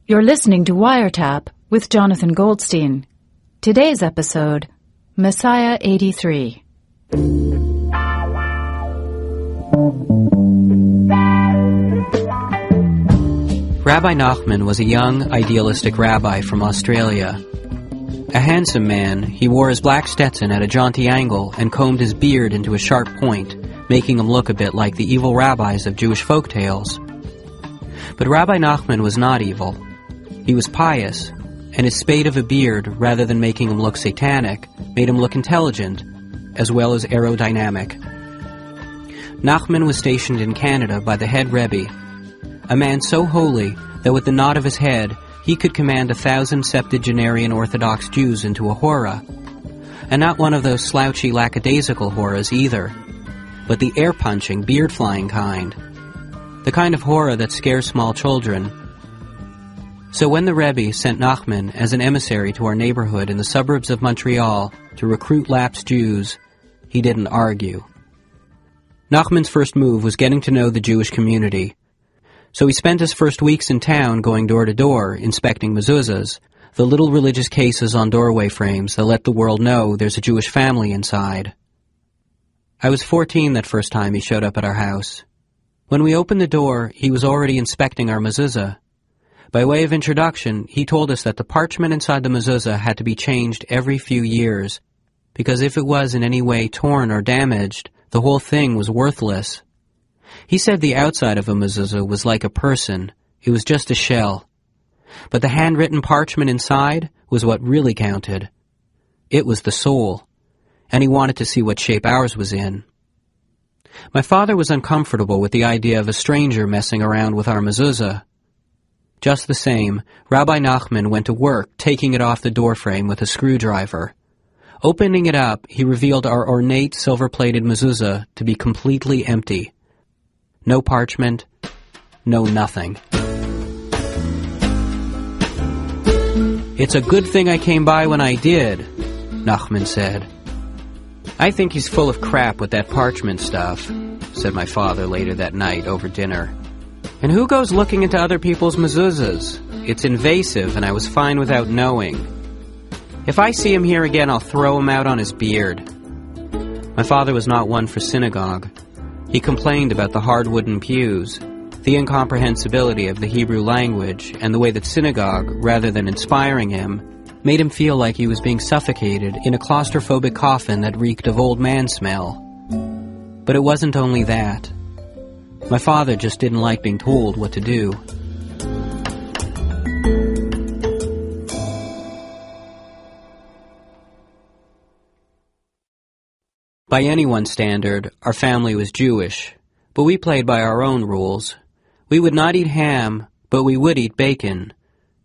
You're listening to Wiretap with Jonathan Goldstein. Today's episode, Messiah 83. Rabbi Nachman was a young, idealistic rabbi from Australia. A handsome man, he wore his black Stetson at a jaunty angle and combed his beard into a sharp point, making him look a bit like the evil rabbis of Jewish folk tales. But Rabbi Nachman was not evil. He was pious, and his spade of a beard, rather than making him look satanic, made him look intelligent, as well as aerodynamic. Nachman was stationed in Canada by the head rebbe, a man so holy that with the nod of his head he could command 1,000 septuagenarian Orthodox Jews into a hora, and not one of those slouchy lackadaisical horas either, but the air-punching, beard-flying kind, the kind of hora that scares small children. So when the Rebbe sent Nachman as an emissary to our neighborhood in the suburbs of Montreal to recruit lapsed Jews, he didn't argue. Nachman's first move was getting to know the Jewish community. So he spent his first weeks in town going door to door, inspecting mezuzahs, the little religious cases on doorway frames that let the world know there's a Jewish family inside. I was 14 that first time he showed up at our house. When we opened the door, he was already inspecting our mezuzah. By way of introduction, he told us that the parchment inside the mezuzah had to be changed every few years, because if it was in any way torn or damaged, the whole thing was worthless. He said the outside of a mezuzah was like a person. It was just a shell. But the handwritten parchment inside was what really counted. It was the soul, and he wanted to see what shape ours was in. My father was uncomfortable with the idea of a stranger messing around with our mezuzah. Just the same, Rabbi Nachman went to work taking it off the doorframe with a screwdriver. Opening it up, he revealed our ornate silver-plated mezuzah to be completely empty. No parchment, no nothing. "It's a good thing I came by when I did," Nachman said. "I think he's full of crap with that parchment stuff," said my father later that night over dinner. "And who goes looking into other people's mezuzahs? It's invasive, and I was fine without knowing. If I see him here again, I'll throw him out on his beard." My father was not one for synagogue. He complained about the hard wooden pews, the incomprehensibility of the Hebrew language, and the way that synagogue, rather than inspiring him, made him feel like he was being suffocated in a claustrophobic coffin that reeked of old man smell. But it wasn't only that. My father just didn't like being told what to do. By anyone's standard, our family was Jewish, but we played by our own rules. We would not eat ham, but we would eat bacon.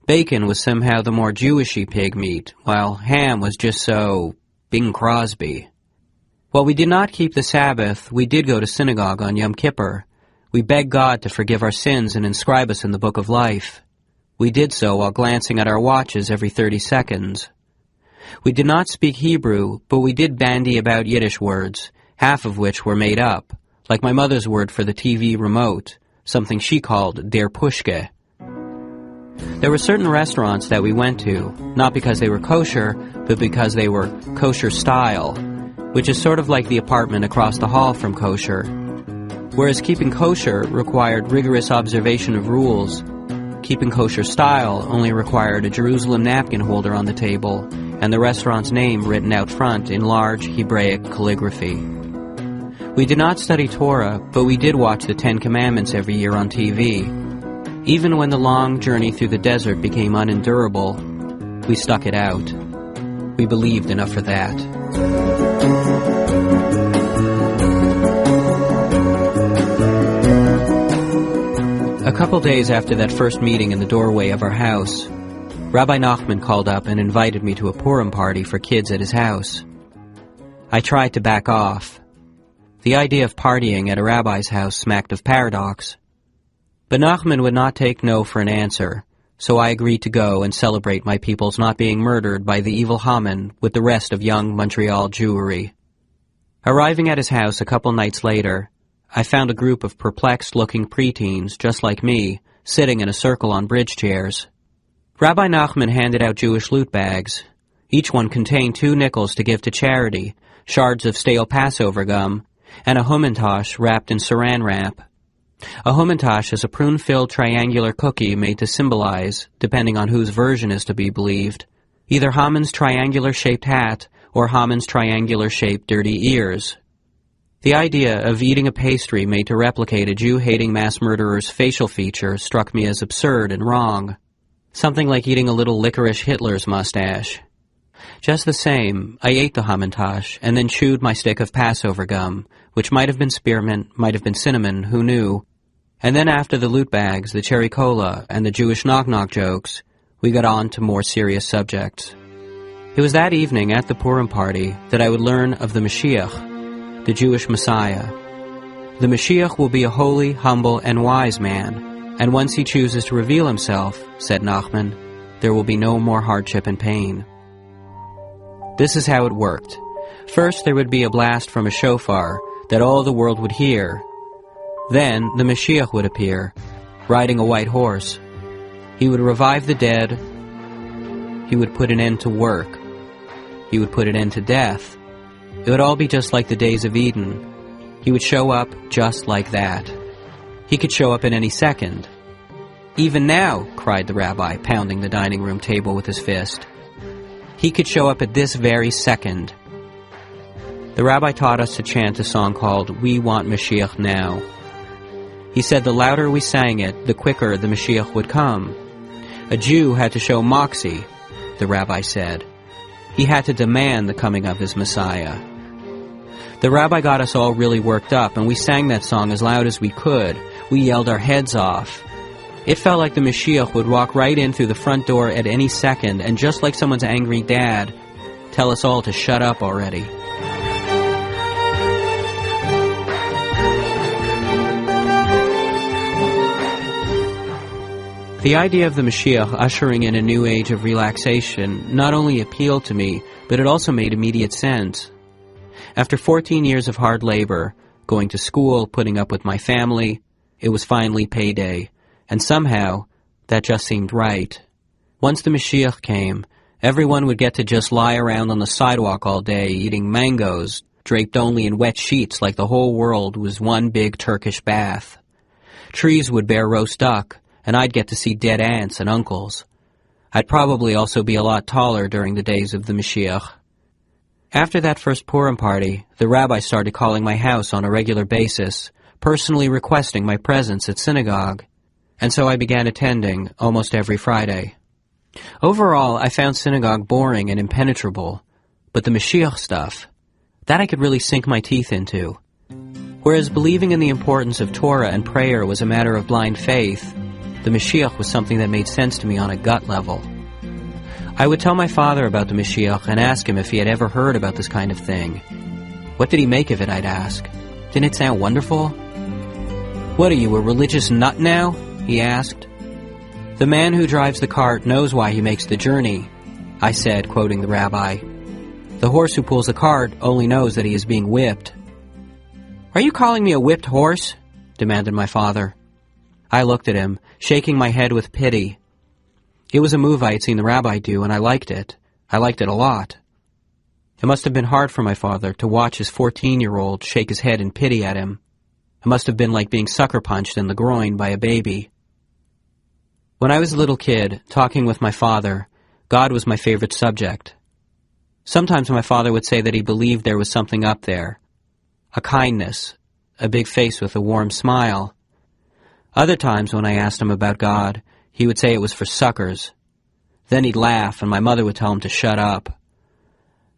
Bacon was somehow the more Jewishy pig meat, while ham was just so Bing Crosby. While we did not keep the Sabbath, we did go to synagogue on Yom Kippur. We begged God to forgive our sins and inscribe us in the Book of Life. We did so while glancing at our watches every 30 seconds. We did not speak Hebrew, but we did bandy about Yiddish words, half of which were made up, like my mother's word for the TV remote, something she called der Pushke. There were certain restaurants that we went to, not because they were kosher, but because they were kosher style, which is sort of like the apartment across the hall from kosher. Whereas keeping kosher required rigorous observation of rules, keeping kosher style only required a Jerusalem napkin holder on the table and the restaurant's name written out front in large Hebraic calligraphy. We did not study Torah, but we did watch the 10 Commandments every year on TV. Even when the long journey through the desert became unendurable, we stuck it out. We believed enough for that. A couple days after that first meeting in the doorway of our house, Rabbi Nachman called up and invited me to a Purim party for kids at his house. I tried to back off. The idea of partying at a rabbi's house smacked of paradox. But Nachman would not take no for an answer, so I agreed to go and celebrate my people's not being murdered by the evil Haman with the rest of young Montreal Jewry. Arriving at his house a couple nights later, I found a group of perplexed-looking preteens, just like me, sitting in a circle on bridge chairs. Rabbi Nachman handed out Jewish loot bags. Each one contained 2 nickels to give to charity, shards of stale Passover gum, and a Hamantash wrapped in saran wrap. A Hamantash is a prune-filled triangular cookie made to symbolize, depending on whose version is to be believed, either Haman's triangular-shaped hat or Haman's triangular-shaped dirty ears. The idea of eating a pastry made to replicate a Jew-hating mass murderer's facial feature struck me as absurd and wrong. Something like eating a little licorice Hitler's mustache. Just the same, I ate the Hamantash and then chewed my stick of Passover gum, which might have been spearmint, might have been cinnamon, who knew. And then after the loot bags, the cherry cola, and the Jewish knock-knock jokes, we got on to more serious subjects. It was that evening at the Purim party that I would learn of the Mashiach, the Jewish Messiah. The Mashiach will be a holy, humble, and wise man, and once he chooses to reveal himself, said Nachman, there will be no more hardship and pain. This is how it worked. First there would be a blast from a shofar that all the world would hear. Then the Mashiach would appear, riding a white horse. He would revive the dead. He would put an end to work. He would put an end to death. It would all be just like the days of Eden. He would show up just like that. He could show up at any second. Even now, cried the rabbi, pounding the dining room table with his fist. He could show up at this very second. The rabbi taught us to chant a song called We Want Mashiach Now. He said the louder we sang it, the quicker the Mashiach would come. A Jew had to show moxie, the rabbi said. He had to demand the coming of his Messiah. The rabbi got us all really worked up, and we sang that song as loud as we could. We yelled our heads off. It felt like the Mashiach would walk right in through the front door at any second, and just like someone's angry dad, tell us all to shut up already. The idea of the Mashiach ushering in a new age of relaxation not only appealed to me, but it also made immediate sense. After 14 years of hard labor, going to school, putting up with my family, it was finally payday. And somehow, that just seemed right. Once the Mashiach came, everyone would get to just lie around on the sidewalk all day, eating mangoes, draped only in wet sheets like the whole world was one big Turkish bath. Trees would bear roast duck, and I'd get to see dead aunts and uncles. I'd probably also be a lot taller during the days of the Mashiach. After that first Purim party, the rabbi started calling my house on a regular basis, personally requesting my presence at synagogue. And so I began attending almost every Friday. Overall, I found synagogue boring and impenetrable, but the Mashiach stuff, that I could really sink my teeth into. Whereas believing in the importance of Torah and prayer was a matter of blind faith, the Mashiach was something that made sense to me on a gut level. I would tell my father about the Mashiach and ask him if he had ever heard about this kind of thing. What did he make of it, I'd ask. Didn't it sound wonderful? What are you, a religious nut now? He asked. The man who drives the cart knows why he makes the journey, I said, quoting the rabbi. The horse who pulls the cart only knows that he is being whipped. Are you calling me a whipped horse? Demanded my father. I looked at him, shaking my head with pity. It was a move I had seen the rabbi do, and I liked it. I liked it a lot. It must have been hard for my father to watch his 14-year-old shake his head in pity at him. It must have been like being sucker-punched in the groin by a baby. When I was a little kid, talking with my father, God was my favorite subject. Sometimes my father would say that he believed there was something up there. A kindness, a big face with a warm smile. Other times when I asked him about God, he would say it was for suckers. Then he'd laugh and my mother would tell him to shut up.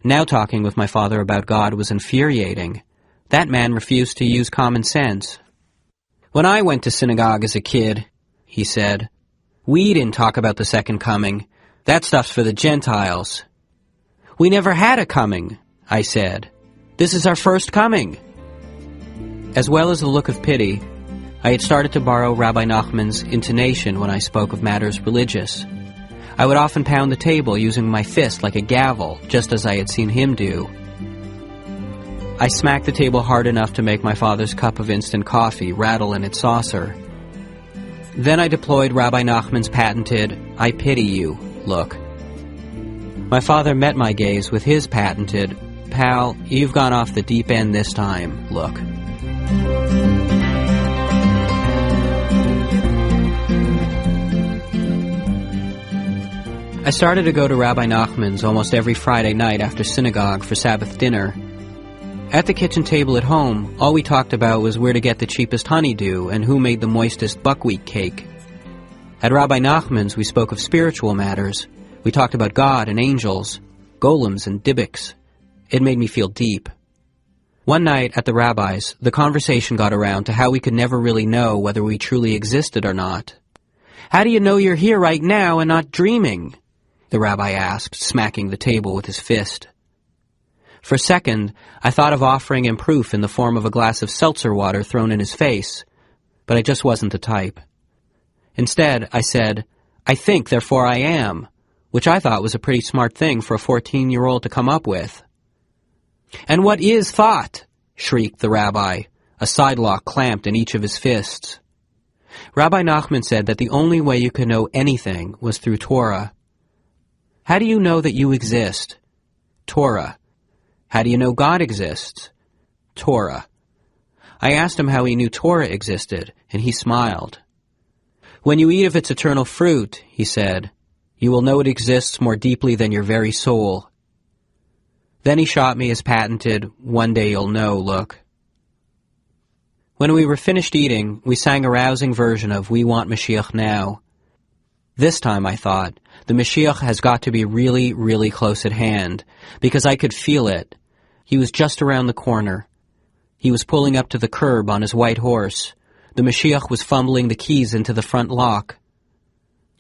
Now talking with my father about God was infuriating. That man refused to use common sense. When I went to synagogue as a kid, he said, we didn't talk about the second coming. That stuff's for the Gentiles. We never had a coming, I said. This is our first coming. As well as the look of pity, I had started to borrow Rabbi Nachman's intonation when I spoke of matters religious. I would often pound the table using my fist like a gavel, just as I had seen him do. I smacked the table hard enough to make my father's cup of instant coffee rattle in its saucer. Then I deployed Rabbi Nachman's patented, "I pity you" look. My father met my gaze with his patented, "Pal, you've gone off the deep end this time" look. I started to go to Rabbi Nachman's almost every Friday night after synagogue for Sabbath dinner. At the kitchen table at home, all we talked about was where to get the cheapest honeydew and who made the moistest buckwheat cake. At Rabbi Nachman's, we spoke of spiritual matters. We talked about God and angels, golems and dibbiks. It made me feel deep. One night at the rabbi's, the conversation got around to how we could never really know whether we truly existed or not. "How do you know you're here right now and not dreaming?" the rabbi asked, smacking the table with his fist. For a second, I thought of offering him proof in the form of a glass of seltzer water thrown in his face, but I just wasn't the type. Instead, I said, "I think, therefore I am," which I thought was a pretty smart thing for a 14-year-old to come up with. "And what is thought?" shrieked the rabbi, a sidelock clamped in each of his fists. Rabbi Nachman said that the only way you could know anything was through Torah. How do you know that you exist? Torah. How do you know God exists? Torah. I asked him how he knew Torah existed, and he smiled. "When you eat of its eternal fruit," he said, "you will know it exists more deeply than your very soul." Then he shot me his patented, "One day you'll know" look. When we were finished eating, we sang a rousing version of "We Want Mashiach Now." This time, I thought, the Mashiach has got to be really, really close at hand, because I could feel it. He was just around the corner. He was pulling up to the curb on his white horse. The Mashiach was fumbling the keys into the front lock.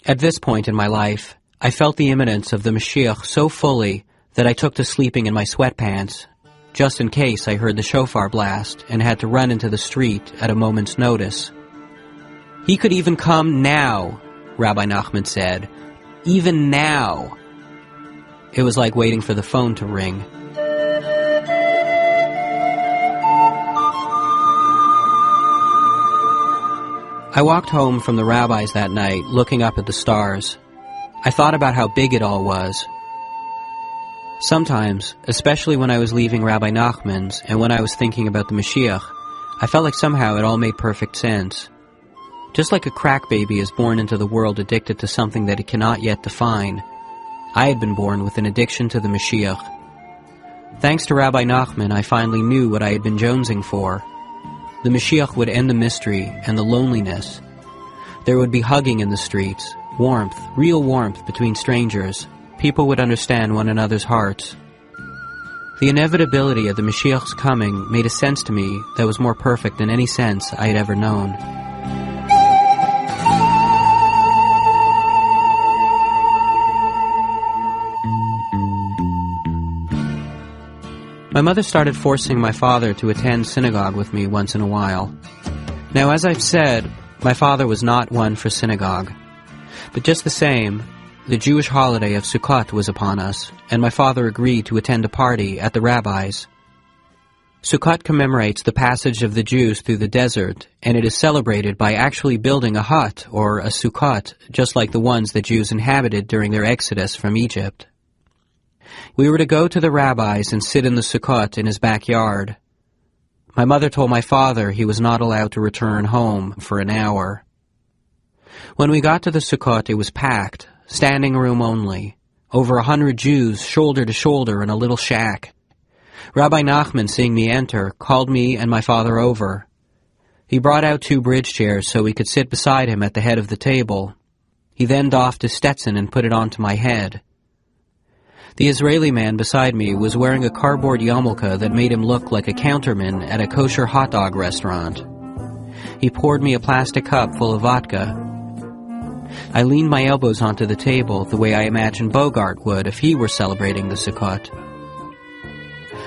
At this point in my life, I felt the imminence of the Mashiach so fully that I took to sleeping in my sweatpants, just in case I heard the shofar blast and had to run into the street at a moment's notice. "He could even come now," Rabbi Nachman said. "Even now." It was like waiting for the phone to ring. I walked home from the rabbi's that night, looking up at the stars. I thought about how big it all was. Sometimes, especially when I was leaving Rabbi Nachman's and when I was thinking about the Mashiach, I felt like somehow it all made perfect sense. Just like a crack baby is born into the world addicted to something that it cannot yet define, I had been born with an addiction to the Mashiach. Thanks to Rabbi Nachman, I finally knew what I had been jonesing for. The Mashiach would end the mystery and the loneliness. There would be hugging in the streets, warmth, real warmth between strangers. People would understand one another's hearts. The inevitability of the Mashiach's coming made a sense to me that was more perfect than any sense I had ever known. My mother started forcing my father to attend synagogue with me once in a while. Now, as I've said, my father was not one for synagogue. But just the same, the Jewish holiday of Sukkot was upon us, and my father agreed to attend a party at the rabbi's. Sukkot commemorates the passage of the Jews through the desert, and it is celebrated by actually building a hut, or a Sukkot, just like the ones the Jews inhabited during their exodus from Egypt. We were to go to the rabbi's and sit in the Sukkot in his backyard. My mother told my father he was not allowed to return home for an hour. When we got to the Sukkot, it was packed, standing room only, over 100 Jews shoulder to shoulder in a little shack. Rabbi Nachman, seeing me enter, called me and my father over. He brought out 2 bridge chairs so we could sit beside him at the head of the table. He then doffed his Stetson and put it onto my head. The Israeli man beside me was wearing a cardboard yarmulke that made him look like a counterman at a kosher hot dog restaurant. He poured me a plastic cup full of vodka. I leaned my elbows onto the table the way I imagined Bogart would if he were celebrating the Sukkot.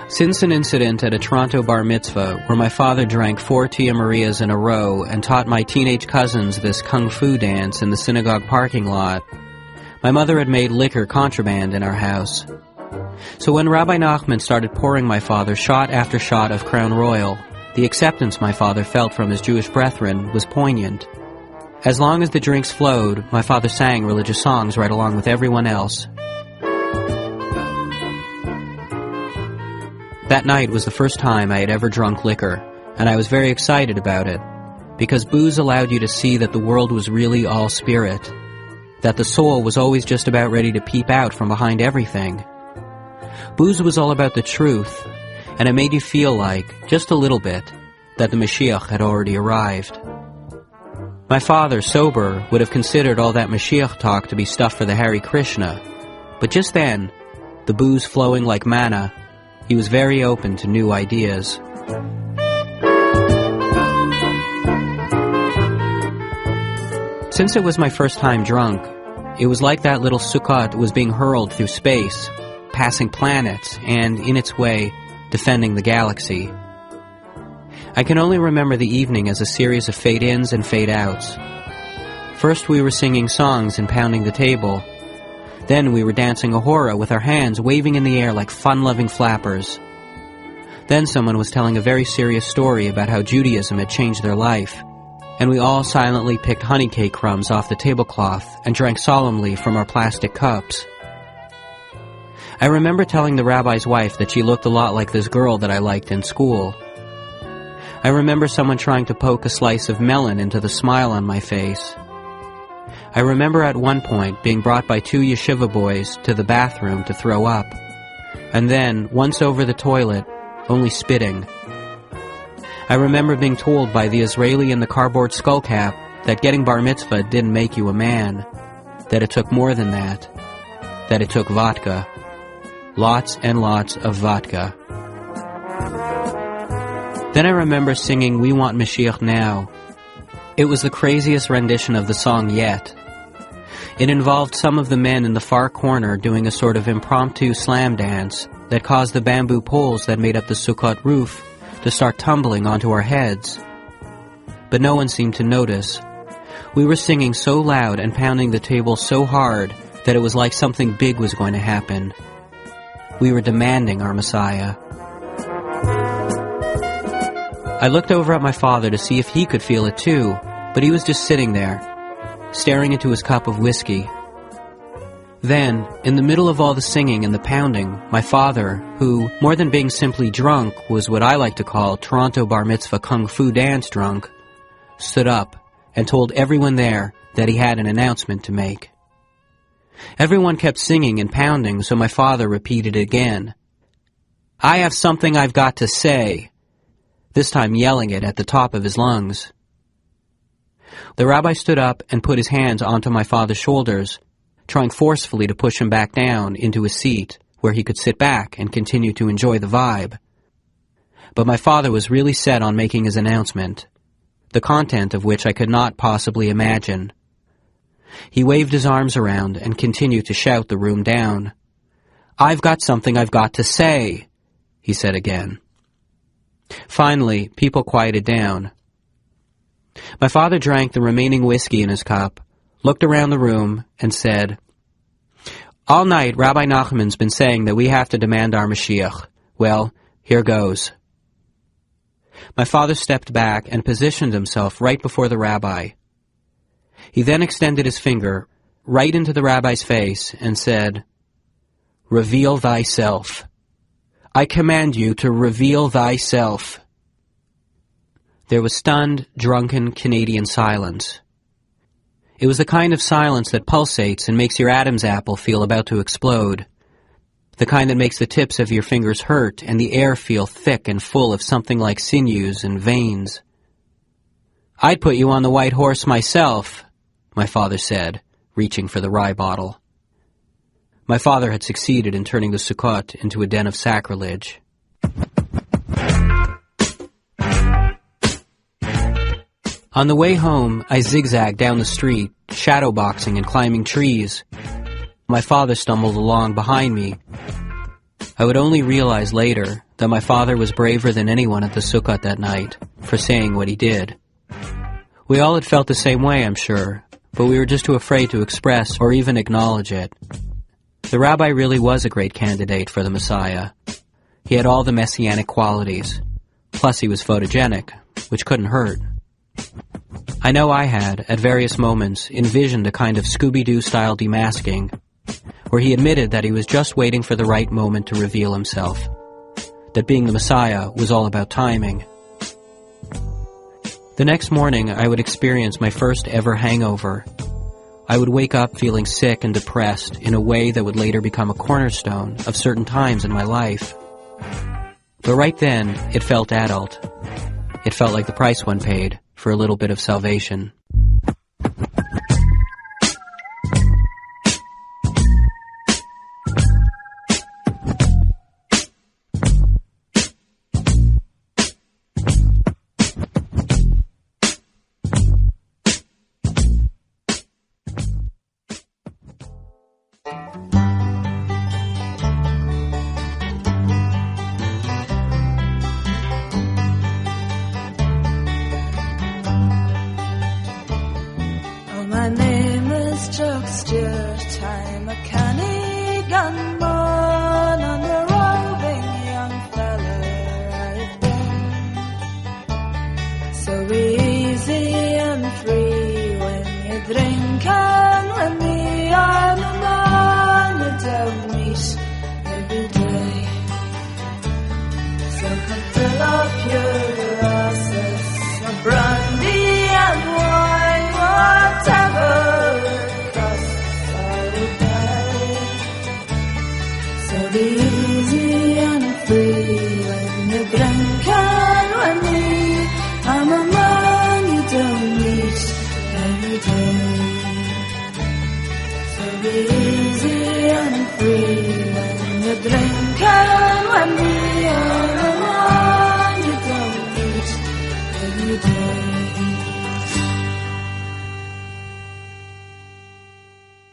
Since an incident at a Toronto bar mitzvah where my father drank 4 Tia Marias in a row and taught my teenage cousins this kung fu dance in the synagogue parking lot, my mother had made liquor contraband in our house. So when Rabbi Nachman started pouring my father shot after shot of Crown Royal, the acceptance my father felt from his Jewish brethren was poignant. As long as the drinks flowed, my father sang religious songs right along with everyone else. That night was the first time I had ever drunk liquor, and I was very excited about it, because booze allowed you to see that the world was really all spirit, that the soul was always just about ready to peep out from behind everything. Booze was all about the truth, and it made you feel like, just a little bit, that the Mashiach had already arrived. My father, sober, would have considered all that Mashiach talk to be stuff for the Hare Krishna, but just then, the booze flowing like manna, he was very open to new ideas. Since it was my first time drunk, it was like that little Sukkot was being hurled through space, passing planets, and, in its way, defending the galaxy. I can only remember the evening as a series of fade-ins and fade-outs. First we were singing songs and pounding the table. Then we were dancing a hora with our hands waving in the air like fun-loving flappers. Then someone was telling a very serious story about how Judaism had changed their life, and we all silently picked honey cake crumbs off the tablecloth and drank solemnly from our plastic cups. I remember telling the rabbi's wife that she looked a lot like this girl that I liked in school. I remember someone trying to poke a slice of melon into the smile on my face. I remember at one point being brought by 2 yeshiva boys to the bathroom to throw up, and then, once over the toilet, only spitting. I remember being told by the Israeli in the cardboard skullcap that getting bar mitzvah didn't make you a man, that it took more than that it took vodka. Lots and lots of vodka. Then I remember singing We Want Mashiach Now. It was the craziest rendition of the song yet. It involved some of the men in the far corner doing a sort of impromptu slam dance that caused the bamboo poles that made up the Sukkot roof to start tumbling onto our heads. But no one seemed to notice. We were singing so loud and pounding the table so hard that it was like something big was going to happen. We were demanding our Messiah. I looked over at my father to see if he could feel it too, but he was just sitting there, staring into his cup of whiskey. Then, in the middle of all the singing and the pounding, my father, who, more than being simply drunk, was what I like to call Toronto Bar Mitzvah Kung Fu Dance drunk, stood up and told everyone there that he had an announcement to make. Everyone kept singing and pounding, so my father repeated it again. I have something I've got to say, this time yelling it at the top of his lungs. The rabbi stood up and put his hands onto my father's shoulders, trying forcefully to push him back down into his seat, where he could sit back and continue to enjoy the vibe. But my father was really set on making his announcement, the content of which I could not possibly imagine. He waved his arms around and continued to shout the room down. I've got something I've got to say, he said again. Finally, people quieted down. My father drank the remaining whiskey in his cup, looked around the room, and said, All night, Rabbi Nachman's been saying that we have to demand our Mashiach. Well, here goes. My father stepped back and positioned himself right before the rabbi. He then extended his finger right into the rabbi's face and said, Reveal thyself. I command you to reveal thyself. There was stunned, drunken Canadian silence. It was the kind of silence that pulsates and makes your Adam's apple feel about to explode. The kind that makes the tips of your fingers hurt and the air feel thick and full of something like sinews and veins. I'd put you on the white horse myself, my father said, reaching for the rye bottle. My father had succeeded in turning the Sukkot into a den of sacrilege. On the way home, I zigzagged down the street, shadowboxing and climbing trees. My father stumbled along behind me. I would only realize later that my father was braver than anyone at the Sukkot that night for saying what he did. We all had felt the same way, I'm sure, but we were just too afraid to express or even acknowledge it. The rabbi really was a great candidate for the Messiah. He had all the messianic qualities. Plus he was photogenic, which couldn't hurt. I know I had, at various moments, envisioned a kind of Scooby-Doo-style demasking, where he admitted that he was just waiting for the right moment to reveal himself, that being the Messiah was all about timing. The next morning, I would experience my first ever hangover. I would wake up feeling sick and depressed in a way that would later become a cornerstone of certain times in my life. But right then, it felt adult. It felt like the price one paid for a little bit of salvation.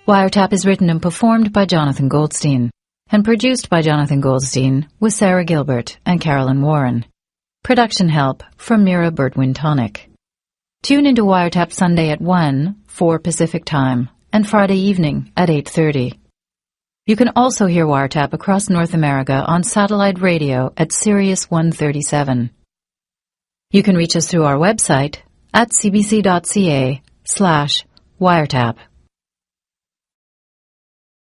Wiretap is written and performed by Jonathan Goldstein and produced by Jonathan Goldstein with Sarah Gilbert and Carolyn Warren. Production help from Mira Birdwin-Tonic. Tune into Wiretap Sunday at 1, 4 Pacific Time, and Friday evening at 8:30. You can also hear Wiretap across North America on satellite radio at Sirius 137. You can reach us through our website at cbc.ca/wiretap.